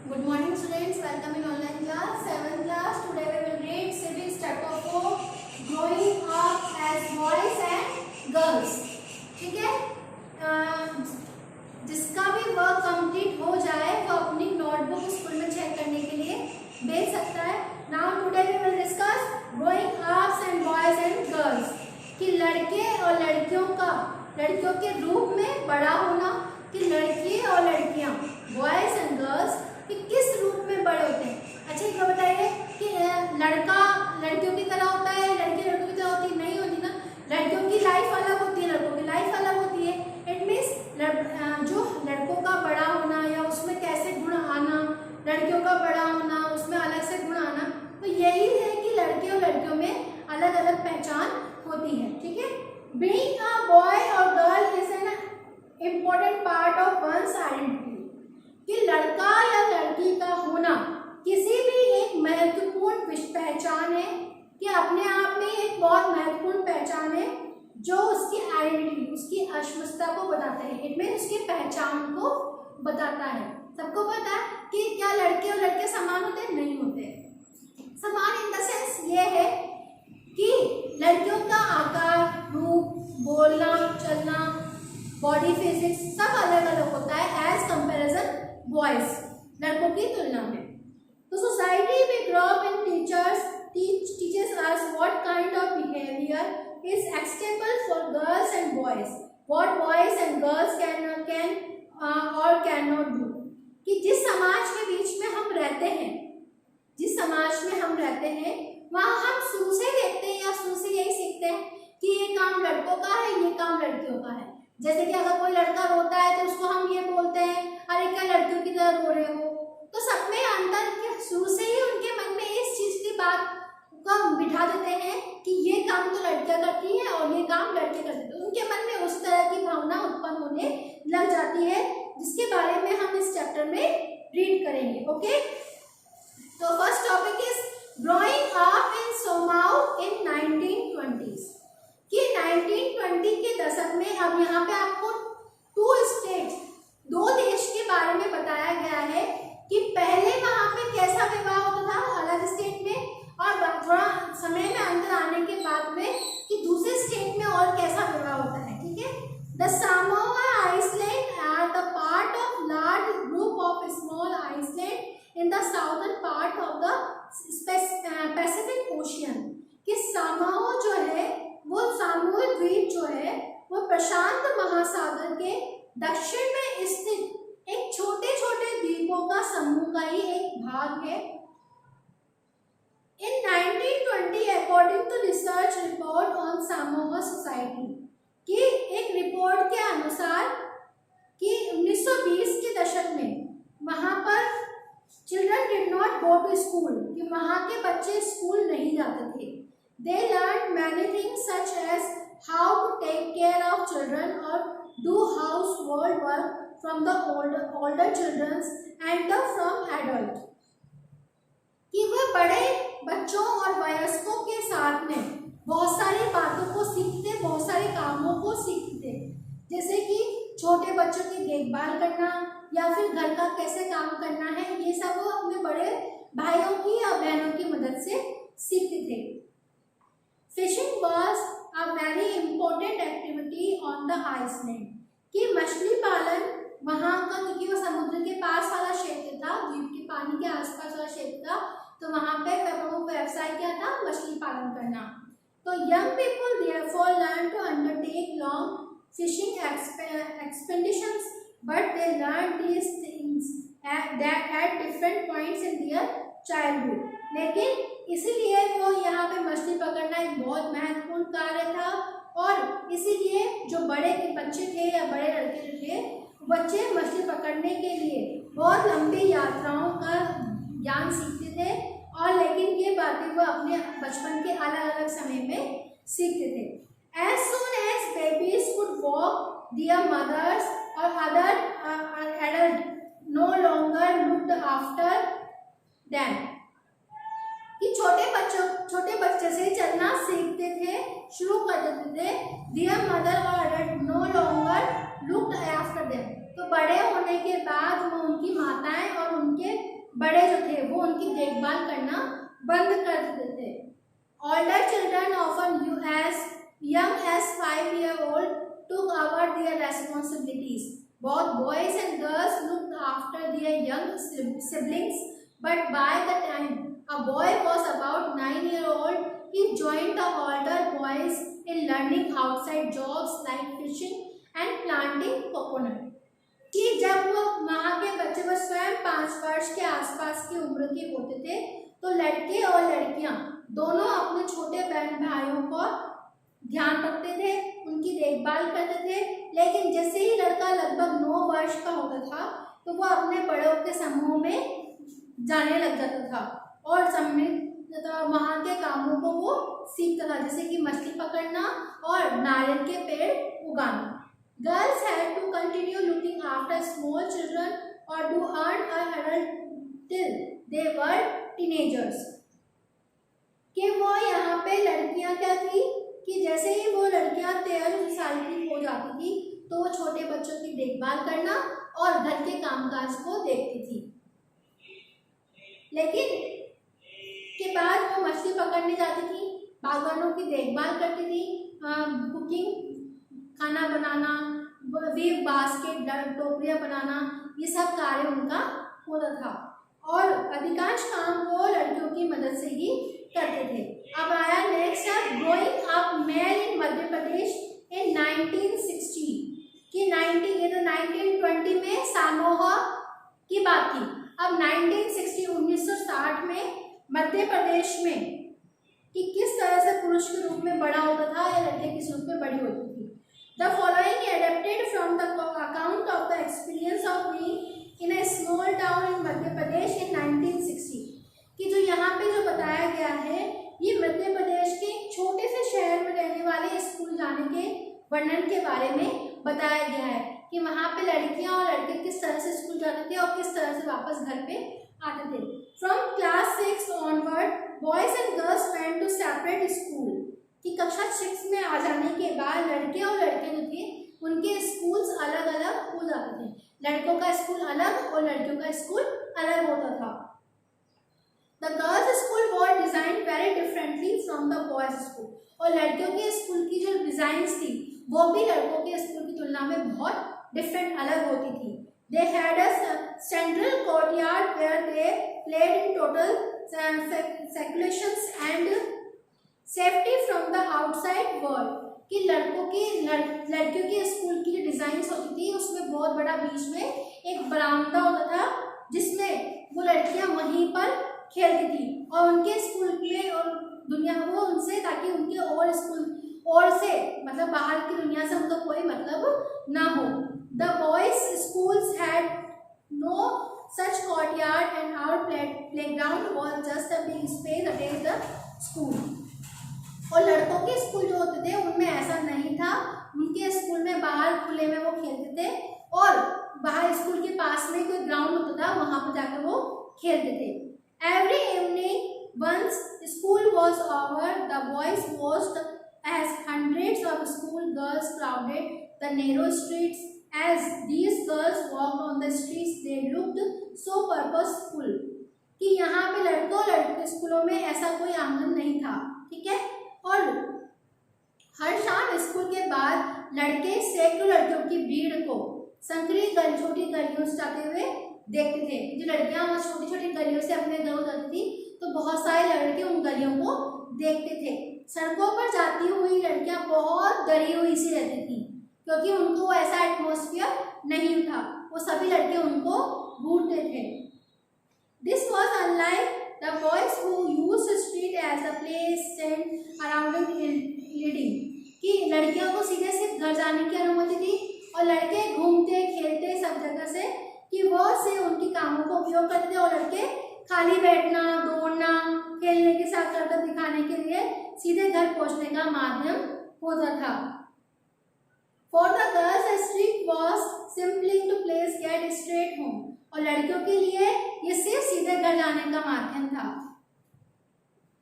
Good morning students, welcome in online class, 7th class. Today we will read series chapter 4, growing up as boys and girls. ठीक है, जिसका भी work complete हो जाए वो अपनी नोटबुक स्कूल में चेक करने के लिए भेज सकता है. Now today we will discuss growing up and boys and girls. कि लड़के और लड़कियों के रूप में बड़ा होना, कि लड़के और लड़कियां बॉयज एंड गर्ल्स कि किस रूप में बड़े होते हैं. अच्छा एक बात बताइए कि लड़का लड़कियों की तरह होता है, लड़की लड़कों की तरह होती है? नहीं होती ना. लड़कियों की लाइफ अलग होती है, लड़कों की लाइफ अलग होती है. इट मीन्स जो लड़कों का बड़ा होना या उसमें कैसे गुण आना, लड़कियों का बड़ा होना उसमें अलग से गुण आना, तो यही है कि लड़के और लड़कियों में अलग अलग पहचान होती है. ठीक है. बीइंग अ बॉय और girl is an important part of one's identity. कि लड़का या लड़की का होना किसी भी एक महत्वपूर्ण पहचान है, कि अपने आप में एक बहुत महत्वपूर्ण पहचान है जो उसकी आइडेंटिटी, उसकी अस्मिता को बताता है. इट मीन उसकी पहचान को बताता है. सबको पता है कि क्या लड़के और लड़के समान होते हैं? नहीं होते. समान इन द सेंस ये है कि लड़कियों का आकार, रूप, बोलना, चलना, बॉडी फिजिक्स सब अलग अलग होता है एज कंपैरिजन बॉयज, लड़कों की तुलना में. तो society we grow up in teaches us what kind of behavior is acceptable for girls and boys, what boys and girls can or cannot do. कि जिस समाज के बीच में हम रहते हैं, वहाँ हम शुरू से देखते हैं या शुरू से यही सीखते हैं कि ये काम लड़कों का है, ये काम लड़कियों का है. जैसे कि अगर कोई लड़का रोता है तो उसको हम ये बोलते हैं, अरे क्या लड़कियों की तरह रो रहे हो. तो सब में अंतर के शुरू से ही उनके मन में इस चीज की बात को बिठा देते हैं कि ये काम तो लड़कियां करती हैं और ये काम लड़के करते हैं. तो उनके मन में उस तरह की भावना उत्पन्न होने लग जाती है, जिसके बारे में हम इस चैप्टर में रीड करेंगे. ओके. तो first topic is growing up in Samoa in 1920s. कि 1920 के दशक में, अब यहाँ पे आपको दो देश के बारे में बताया गया है कि पहले वहाँ पे कैसा विवाह होता था अलग स्टेट में, और थोड़ा समय में अंतर आने के बाद में कि दूसरे स्टेट में और कैसा विवाह होता है. ठीक है. The Samoa island are the part of large group of small island in the southern part of the Pacific ocean. कि सामोआ जो है, वो सामोआ द्वीप जो है वो प्रशांत महासागर के दक्षिण में स्थित एक छोटे छोटे द्वीपों का समूह का ही एक भाग है. In 1920 according to research report on Samoa society, कि एक रिपोर्ट के अनुसार कि 1920 के दशक में वहां पर children did not go to school, कि वहां के बच्चे स्कूल नहीं जाते थे. They learned many things such as how to take care of children or do household work from the older children and from adult. कि वे बड़े बच्चों और वयस्कों के साथ में बहुत सारी बातों को सीखते, बहुत सारे कामों को सीखते, जैसे कि छोटे बच्चों की देखभाल करना या फिर घर का कैसे काम करना है, ये सब वो अपने बड़े भाइयों की या बहनों की मदद से सीखते थे. Fishing was a very important activity on the island. कि मछली पालन वहाँ का, क्योंकि वो समुद्र के पास वाला क्षेत्र था, द्वीप के पानी के आसपास वाला क्षेत्र था, तो वहाँ पे प्रमुख व्यवसाय क्या था? मछली पालन करना. तो young people therefore learned to undertake long fishing expeditions, but they learned these things at different points in their childhood. लेकिन इसीलिए वो यहाँ पे मछली पकड़ना एक बहुत महत्वपूर्ण कार्य था, और इसीलिए जो बड़े बच्चे थे या बड़े लड़के जो थे, बच्चे मछली पकड़ने के लिए बहुत लंबी यात्राओं का ज्ञान सीखते थे, और लेकिन ये बातें वो अपने बचपन के अलग अलग समय में सीखते थे. As soon as babies could walk, their mothers or other adult no longer looked after them. कि छोटे बच्चे से चलना सीखते थे, शुरू कर देते थे. Their mother or adult no longer looked after them. तो बड़े होने के बाद वो उनकी माताएं और उनके बड़े जो थे वो उनकी देखभाल करना बंद कर देते थे। Older children often as young as 5-year-old took over their responsibilities. Both boys and girls looked after their young siblings, but by the time a boy was about 9-year-old, he joined the older boys in learning outside jobs like fishing and planting coconut. कि जब वो वहाँ के बच्चे बस स्वयं 5 वर्ष के आसपास की उम्र के होते थे तो लड़के और लड़कियां दोनों अपने छोटे बहन भाइयों को ध्यान रखते थे, उनकी देखभाल करते थे। लेकिन जैसे ही लड़का लगभग 9 वर्ष का होता था तो वो अपने बड़ों के समूह में जाने लग जाता था और वहाँ के कामों को वो सीखता था, जैसे कि मछली पकड़ना और नारियल के पेड़ उगाना। Girls had to continue looking after small children or to earn a adult till they were teenagers. कि वो यहाँ पे लड़कियाँ क्या थी कि जैसे ही वो लड़कियाँ 13 साल की हो जाती थी तो वो छोटे बच्चों की देखभाल करना और घर के कामकाज को देखती थी। लेकिन के बाद वो मछली पकड़ने जाती थी, बागवानों की देखभाल करती थी, कुकिंग, खाना बनाना, वीव बास्केट, टोकरियाँ बनाना, ये सब कार्य उनका होता था और अधिकांश काम वो लड़कियों की मदद से ही करते थे। अब आया नेक्स्ट है ग्रोइंग अप मेल इन मध्य प्रदेश इन 1960 कि 1920 में सामोहा की बात थी। अब 1960 में मध्य प्रदेश में कि किस तरह से पुरुष के रूप में बड़ा होता था या लड़के किस रूप में बड़ी होती थी। The following adapted from the account of the experience of being in a small town in Madhya Pradesh in 1960 कि जो यहाँ पे जो बताया गया है ये मध्य प्रदेश के छोटे से शहर में रहने वाले स्कूल जाने के वर्णन के बारे में बताया गया है कि वहाँ पे लड़कियाँ और लड़के किस तरह से स्कूल जाते थे और किस तरह से वापस घर पे आते थे। From class 6 onward, boys and girls went to separate school कि कक्षा 6 में आ जाने के बाद लड़के और लड़के जो थे उनके स्कूल्स अलग अलग हो जाते थे। लड़कों का स्कूल अलग और लड़कियों का स्कूल अलग होता था। The girls' school was designed very differently from the boys' school और लड़कियों के स्कूल की जो डिजाइन्स थी वो भी लड़कों के स्कूल की तुलना में बहुत डिफरेंट अलग होती थी। They had a central courtyard where they played in total seclusions and safety from the outside world कि लड़कियों के स्कूल की जो डिजाइन्स होती थी उसमें बहुत बड़ा बीच में एक बरामदा होता था जिसमें वो लड़कियां वहीं पर खेलती थी और उनके स्कूल में और दुनिया वो उनसे ताकि उनके और स्कूल और से मतलब बाहर की दुनिया से उनका कोई मतलब ना हो। The boys schools had no such courtyard and our playground was just a big space against the school और लड़कों के स्कूल जो होते थे उनमें ऐसा नहीं था। उनके स्कूल में बाहर खुले में वो खेलते थे और बाहर स्कूल के पास में कोई ग्राउंड होता था वहां पर जाकर वो खेलते थे। Every evening once school was over, the boys watched as hundreds of school girls crowded the narrow streets. As these girls walked on the streets, they looked so purposeful कि यहाँ पे लड़के स्कूलों में ऐसा कोई आंगन नहीं था, ठीक है। और हर शाम स्कूल के बाद लड़के सैकड़ों लड़कियों की भीड़ को संकरी छोटी गलियों से जाते हुए देखते थे। जो लड़कियां वहाँ छोटी छोटी गलियों से अपने घरों जाती थी तो बहुत सारे लड़के उन गलियों को देखते थे। सड़कों पर जाती हुई लड़कियां बहुत डरी हुई सी रहती थी क्योंकि उनको ऐसा एटमॉस्फेयर नहीं था, वो सभी लड़के उनको घूरते थे। This was unlike the boys who used the street as a place sent around leading कि लड़कियों को सीधे सिर्फ घर जाने की अनुमति थी और लड़के घूमते खेलते सब जगह से कि वो से उनके कामों को उपयोग करते थे और लड़के खाली बैठना, दौड़ना, खेलने के साथ करतब दिखाने के लिए सीधे घर पहुंचने का माध्यम होता था। For the girls, the street was simply to place get straight home और लड़कियों के लिए ये सिर्फ सीधे घर जाने का माध्यम था।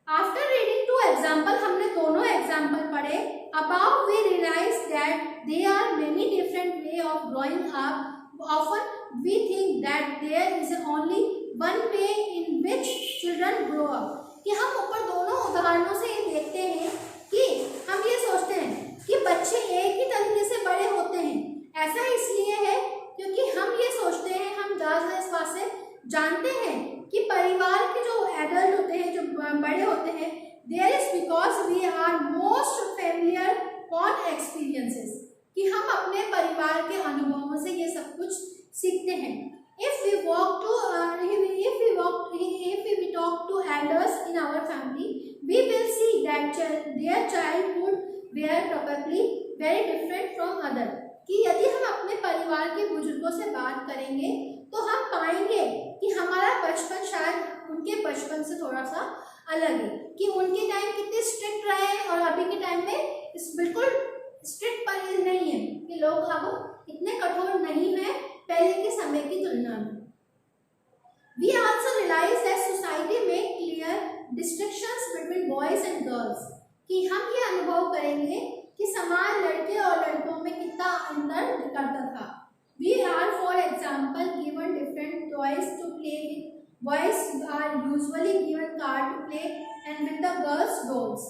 After reading two example, हमने दोनों example पढ़े। Above we realize that there are many different way of growing up. Often we think that there is only one way in which children grow up. कि हम ऊपर दोनों उदाहरणों से ये देखते हैं कि हम ये सोचते हैं कि बच्चे एक ही तरीके से बड़े होते हैं। ऐसा इसलिए है क्योंकि हम ये सोचते हैं, हम ज़्यादा इस बात से जानते हैं कि परिवार के जो एडल्ट होते हैं, जो बड़े होते हैं, there is because we are most familiar on experiences, कि हम अपने परिवार के अनुभवों से ये सब कुछ सीखते हैं। If we talk to elders in our family, we will see that their childhood were probably very different from others. कि यदि हम अपने परिवार के बुजुर्गों से बात करेंगे तो हम पाएंगे कि हमारा बचपन शायद उनके बचपन से थोड़ा सा अलग है, कि उनके टाइम कितने स्ट्रिक्ट रहे हैं और अभी के टाइम में बिल्कुल स्ट्रिक्ट पर नहीं है, कि लोग अब इतने कठोर नहीं है पहले के समय की तुलना में। We also realize that society make clear distinctions between boys and girls, कि हम ये अनुभव करेंगे कि समाज लड़के और लड़कों में कितना अंतर करता था। We are for example given different toys to play with. Boys are usually given car to play and with the girls dolls.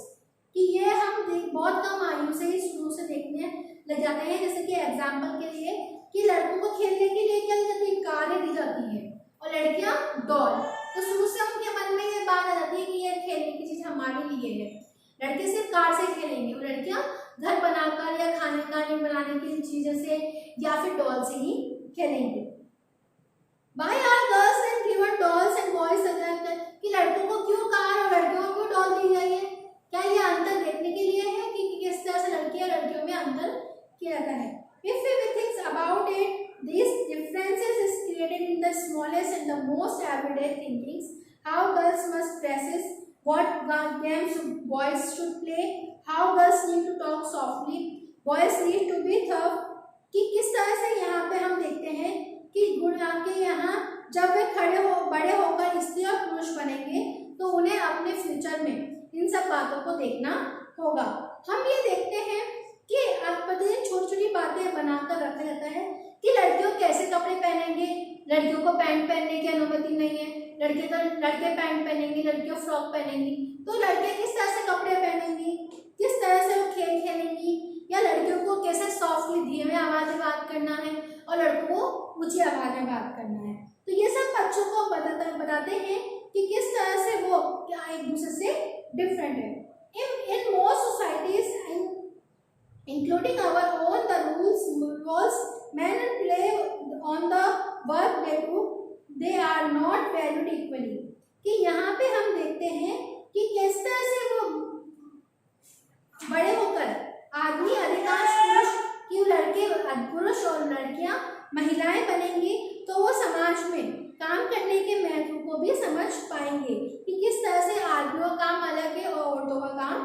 कि ये हम बहुत कम आयु से ही शुरू से देखने लग जाते हैं। जैसे कि एग्जाम्पल के लिए कि लड़कों को खेलने के लिए क्या दी जाती है, कारें दी जाती है और लड़कियां डॉल। तो शुरू से उनके मन में ये बात आ जाती है कि ये खेलने की चीज हमारे लिए है, लड़के सिर्फ कार से खेलेंगे और लड़कियां घर बनाकर या खाने का बनाने की चीजों से या फिर डॉल से ही खेलेंगे। Why are girls and given dolls and boys कि लड़कों को क्यों कार और लड़कियों को डॉल दी गई है? क्या ये अंतर देखने के लिए है कि किस तरह से लड़की और लड़कियों में अंतर किया जाता है? If we think about it, these differences is created in the smallest and the most everyday thinkings. How girls must dress, what games boys should play, how girls need to talk softly, boys need to be tough. कि किस तरह से यहाँ पे हम देखते हैं कि गुणा के यहाँ जब वे बड़े होकर स्त्री और पुरुष बनेंगे तो उन्हें अपने फ्यूचर में इन सब बातों को देखना होगा। हम ये देखते हैं कि प्रतिदिन छोटी छोटी बातें बनाकर रखा जाता है कि लड़कियों कैसे कपड़े पहनेंगे, लड़कियों को पैंट पहनने की अनुमति नहीं है, लड़के पैंट पहनेंगे, लड़कियों फ्रॉक पहनेंगी। तो लड़के किस तरह से कपड़े पहनेंगी, किस तरह से वो खेल खेलेंगी, या लड़कियों को कैसे सॉफ्टली धीमे आवाज में बात करना है और लड़कों को ऊंची आवाज में बात करना है। तो ये सब बच्चों को बताते हैं कि किस तरह से वो क्या एक दूसरे से डिफरेंट है। In most societies including our own, the roles men play on the work they do, they are not valued equally. कि यहाँ पे हम देखते हैं कि किस तरह से वो बड़े होकर आदमी अधिकांश पुरुष और लड़कियां महिलाएं बनेंगी तो वो समाज में काम करने के महत्व को भी समझ पाएंगे कि किस तरह से आदमियों का काम अलग है और औरतों का काम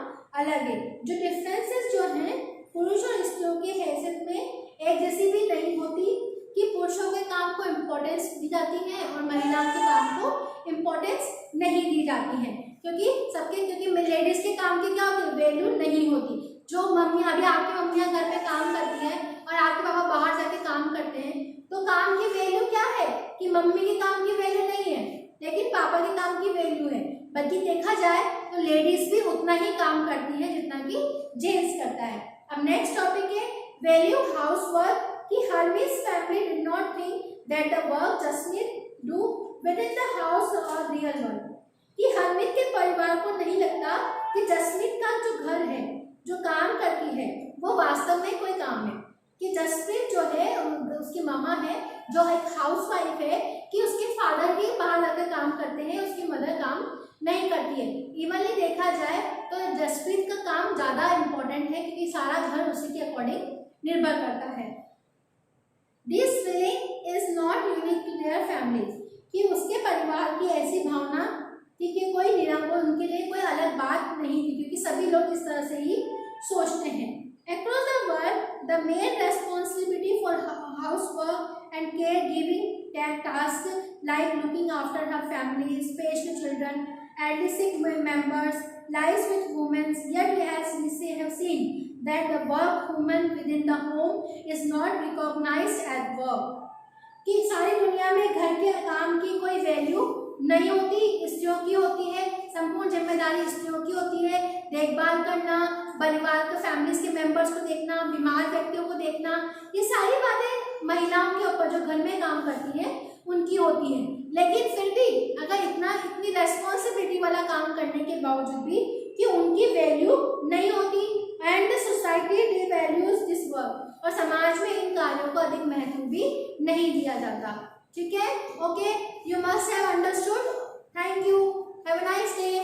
अलग है। जो डिफरेंसेस जो हैं पुरुष और स्त्रियों की हैसियत में एक जैसी भी नहीं होती, कि पुरुषों के काम को इम्पोर्टेंस दी जाती है और महिलाओं के काम को इम्पोर्टेंस नहीं दी जाती है, क्योंकि लेडीज के काम की क्या होती है, वैल्यू नहीं होती। जो मम्मी अभी आपकी मम्मियाँ घर पे काम करती हैं और आपके पापा बाहर जाके काम करते हैं, तो काम की वैल्यू क्या है कि मम्मी के काम की वैल्यू नहीं है लेकिन पापा के काम की वैल्यू है। बल्कि देखा जाए तो लेडीज भी उतना ही काम करती है जितना कि जेंट्स करता है। अब नेक्स्ट टॉपिक है वैल्यू हाउसवर्क, कि Hermes family did not think that the work Jasmeet do within the house और रियल वर्क, कि हर्मीज के परिवार को नहीं लगता कि जस्मीत का जो घर है, जो काम करती है, वो वास्तव में कोई काम है। कि जसप्रीत जो है उसकी मामा है जो एक हाउसवाइफ है, कि उसके फादर ही बाहर जाकर काम करते हैं, उसकी मदर काम नहीं करती है। इवनली देखा जाए तो जसप्रीत का काम ज़्यादा इम्पोर्टेंट है क्योंकि सारा घर उसी के अकॉर्डिंग निर्भर करता है। This feeling is not unique to their families, कि उसके परिवार की ऐसी भावना थी कि कोई उनके लिए कोई अलग बात नहीं थी, क्योंकि सभी लोग इस तरह से ही सोचते हैं। Across the world, the main responsibility for housework and caregiving tasks like looking after her family, especially children, and the sick members, lies with women. Yet, as we have seen, that the work women within the home is not recognized as work. कि सारी दुनिया में घर के काम की कोई नहीं होती, स्त्रियों की होती है। संपूर्ण जिम्मेदारी स्त्रियों की होती है। देखभाल करना, परिवार के फैमिलीज के मेंबर्स को देखना, बीमार व्यक्तियों को देखना, ये सारी बातें महिलाओं के ऊपर जो घर में काम करती हैं उनकी होती है। लेकिन फिर भी अगर इतनी रेस्पॉन्सिबिलिटी वाला काम करने के बावजूद भी कि उनकी वैल्यू नहीं होती, and the society devalues this work, और समाज में इन कार्यों को अधिक महत्व भी नहीं दिया जाता। ठीक है, okay, you must have understood. Thank you, have a nice day.